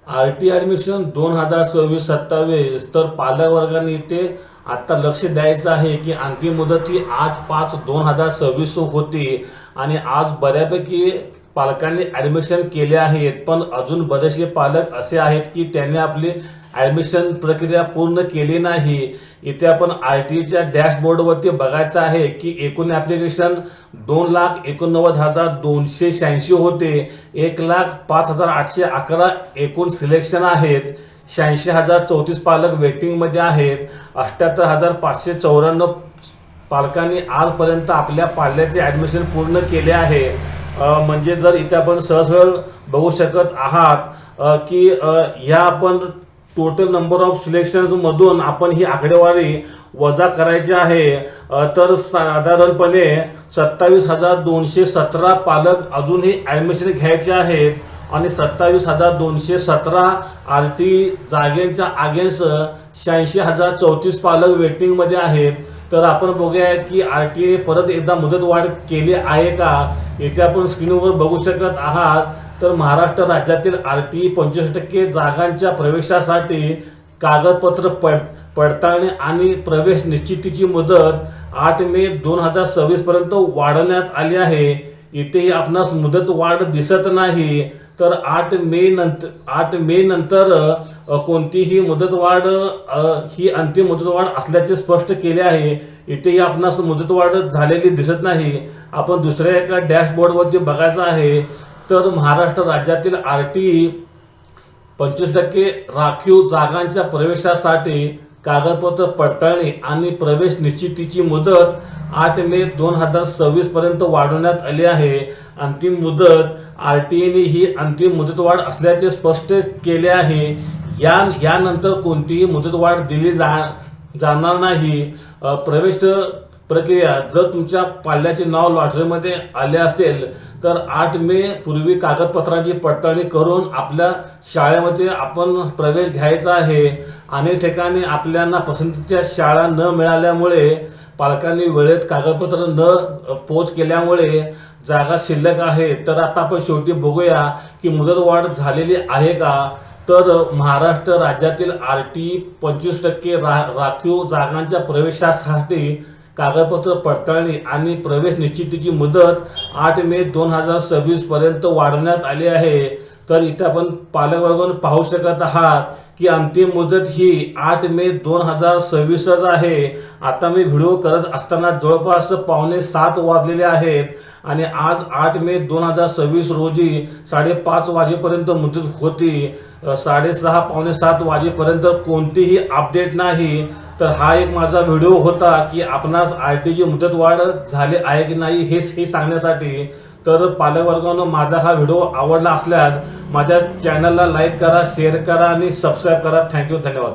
आर.टी admission 2026-27 तर पालक वर्गाने इथे आता लक्ष द्यायचं आहे की अंतिम मुदत ही 8/5/2026 होती आणि आज बऱ्यापैकी पालकांनी ॲडमिशन केले आहेत, पण अजून बरेचसे पालक असे आहेत की त्यांनी आपली ॲडमिशन प्रक्रिया पूर्ण केली नाही। इथे आपण आर.टी.च्या डॅशबोर्डवरती बघायचं आहे की एकूण ॲप्लिकेशन 2,89,286 होते। 1,05,811 एकूण सिलेक्शन आहेत। 86,034 पालक वेटिंगमध्ये आहेत। 78,594 पालकांनी आजपर्यंत आपल्या पाल्याचे ॲडमिशन पूर्ण केले आहे। म्हणजे जर इथे आपण सहज बघू शकत आहात की ह्या आपण टोटल नंबर ऑफ सिलेक्शन्स मधून आपण ही आकडेवारी वजा करायची आहे, तर साधारणपणे 27,217 पालक अजूनही ॲडमिशन घ्यायचे आहेत आणि 27,217 आर.टी जागेंच्या अगेन्स्ट 86,034 पालक वेटिंगमध्ये आहेत। तर आपण बघूया की आर.टी परत एकदा मुदतवाढ केली आहे का। इथे आपण स्क्रीनवर बघू शकत आहात तर महाराष्ट्र राज्यातील आर.टी 25% जागांच्या प्रवेशासाठी कागदपत्र पडताळणी आणि प्रवेश निश्चितीची मुदत 8 मे 2026 पर्यंत वाढवण्यात आली आहे। इथेही आपणास मुदत वाढ दिसत नाही, तर 8 मे नंतर कोणतीही मुदतवाढ ही अंतिम मुदतवाढ असल्याचे स्पष्ट केले आहे। इथेही आपणास मुदतवाढ झालेली दिसत नाही। आपण दुसऱ्या एका डॅशबोर्डवरती बघायचं आहे तर महाराष्ट्र राज्यातील आर.टी 25% राखीव जागांच्या प्रवेशासाठी कागदपत्र पडताळणी आणि प्रवेश निश्चितीची मुदत 8 मे 2026 पर्यंत वाढवण्यात आली आहे। अंतिम मुदत आर.टी.ने ही अंतिम मुदतवाढ असल्याचे स्पष्ट केले आहे। यानंतर कोणतीही मुदतवाढ दिली जाणार नाही। प्रवेश प्रक्रिया जर तुमच्या पाल्याचे नाव लॉटरीमध्ये आले असेल तर 8 मे पूर्वी कागदपत्रांची पडताळणी करून आपल्या शाळेमध्ये आपण प्रवेश घ्यायचा आहे। अनेक ठिकाणी आपल्याला पसंतीच्या शाळा न मिळाल्यामुळे पालकांनी वेळेत कागदपत्र न पोच केल्यामुळे जागा शिल्लक आहे। तर आता आपण शेवटी बघूया की मुदतवाढ झालेली आहे का। तर महाराष्ट्र राज्यातील आर.टी 25% राखीव जागांच्या प्रवेशासाठी कागदपत्र पडताळणी आणि प्रवेश निश्चितीची मुदत 8 मे 2026 पर्यंत वाढवण्यात आली आहे। तर इथे आपण पालक वर्गाने पाहू शकत आहात की अंतिम मुदत ही 8 मे 2026 आहे। आता मी व्हिडिओ करत असताना जवळपास 6:45 वाजलेले आहेत आणि आज 8 मे 2026 रोजी 5:30 वाजेपर्यंत मुदत होती। 6:30 पावणे 7 वाजेपर्यंत कोणतीही अपडेट नाही। तर हा एक माझा व्हिडिओ होता की आपणास आर.टीची मुदतवाढ झाली आहे की नाही हे सांगण्यासाठी। तर पालक वर्गानो माझा हा व्हिडिओ आवडला असल्यास माझ्या चॅनलला लाईक करा, शेअर करा आणि सबस्क्राईब करा। थँक्यू, धन्यवाद।